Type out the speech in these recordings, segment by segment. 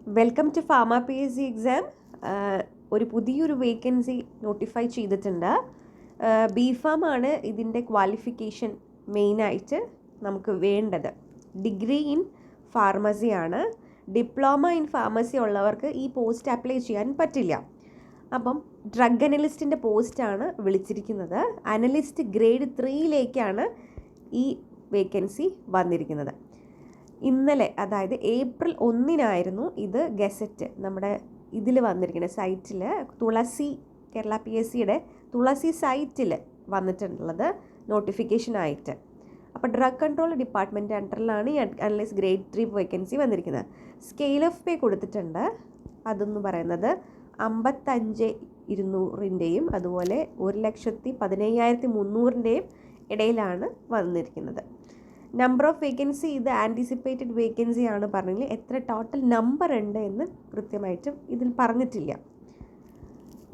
Welcome to pharma P S C exam. ഒരു പുതിയൊരു vacancy notify ചെയ്തിട്ടുണ്ട്. ബി ഫാം ആണ് ഇതിൻ്റെ ക്വാളിഫിക്കേഷൻ മെയിനായിട്ട് നമുക്ക് വേണ്ടത്. ഡിഗ്രി ഇൻ ഫാർമസിയാണ്. ഡിപ്ലോമ ഇൻ ഫാർമസി ഉള്ളവർക്ക് ഈ പോസ്റ്റ് അപ്ലൈ ചെയ്യാൻ പറ്റില്ല. അപ്പം ഡ്രഗ് അനലിസ്റ്റിൻ്റെ പോസ്റ്റാണ് വിളിച്ചിരിക്കുന്നത്. അനലിസ്റ്റ് ഗ്രേഡ് 3യിലേക്കാണ് ഈ വേക്കൻസി വന്നിരിക്കുന്നത്. ഇന്നലെ, അതായത് ഏപ്രിൽ 1 ഇത് ഗസറ്റ് നമ്മുടെ ഇതിൽ വന്നിരിക്കുന്നത്. സൈറ്റിൽ തുളസി, കേരള പി എസ് സിയുടെ തുളസി സൈറ്റിൽ വന്നിട്ടുള്ളത് നോട്ടിഫിക്കേഷനായിട്ട്. അപ്പോൾ ഡ്രഗ് കൺട്രോൾ ഡിപ്പാർട്ട്മെൻറ്റ് അണ്ടറിലാണ് ഈ അനലിസ്റ്റ് ഗ്രേഡ് 3 വേക്കൻസി വന്നിരിക്കുന്നത്. സ്കെയിൽ ഓഫ് പേ കൊടുത്തിട്ടുണ്ട്. അതെന്ന് പറയുന്നത് 55,200ൻ്റെയും അതുപോലെ 1,15,300ൻ്റെയും ഇടയിലാണ് വന്നിരിക്കുന്നത്. നമ്പർ ഓഫ് വേക്കൻസി ഇത് ആൻറ്റിസിപ്പേറ്റഡ് വേക്കൻസി ആണ് പറഞ്ഞെങ്കിൽ എത്ര ടോട്ടൽ നമ്പർ ഉണ്ട് എന്ന് കൃത്യമായിട്ടും ഇതിൽ പറഞ്ഞിട്ടില്ല.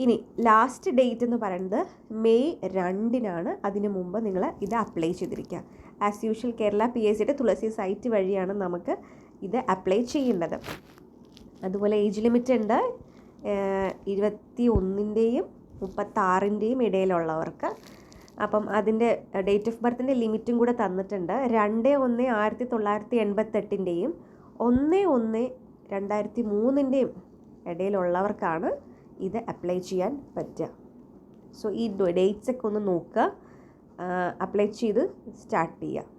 ഇനി ലാസ്റ്റ് ഡേറ്റ് എന്ന് പറയുന്നത് മെയ് 2 അതിനു മുമ്പ് നിങ്ങൾ ഇത് അപ്ലൈ ചെയ്തിരിക്കുക. As usual Kerala P S സിയുടെ തുളസി സൈറ്റ് വഴിയാണ് നമുക്ക് ഇത് അപ്ലൈ ചെയ്യേണ്ടത്. അതുപോലെ ഏജ് ലിമിറ്റ് ഉണ്ട്. 21ൻ്റെയും 36ൻ്റെയും ഇടയിലുള്ളവർക്ക്. അപ്പം അതിൻ്റെ ഡേറ്റ് ഓഫ് ബർത്തിൻ്റെ ലിമിറ്റും കൂടെ തന്നിട്ടുണ്ട്. 2/1/1988ൻ്റെയും 1/1/2003ൻ്റെയും ഇടയിലുള്ളവർക്കാണ് ഇത് അപ്ലൈ ചെയ്യാൻ പറ്റുക. സോ ഈ ഡേറ്റ്സൊക്കെ ഒന്ന് നോക്കുക, അപ്ലൈ ചെയ്ത് സ്റ്റാർട്ട് ചെയ്യുക.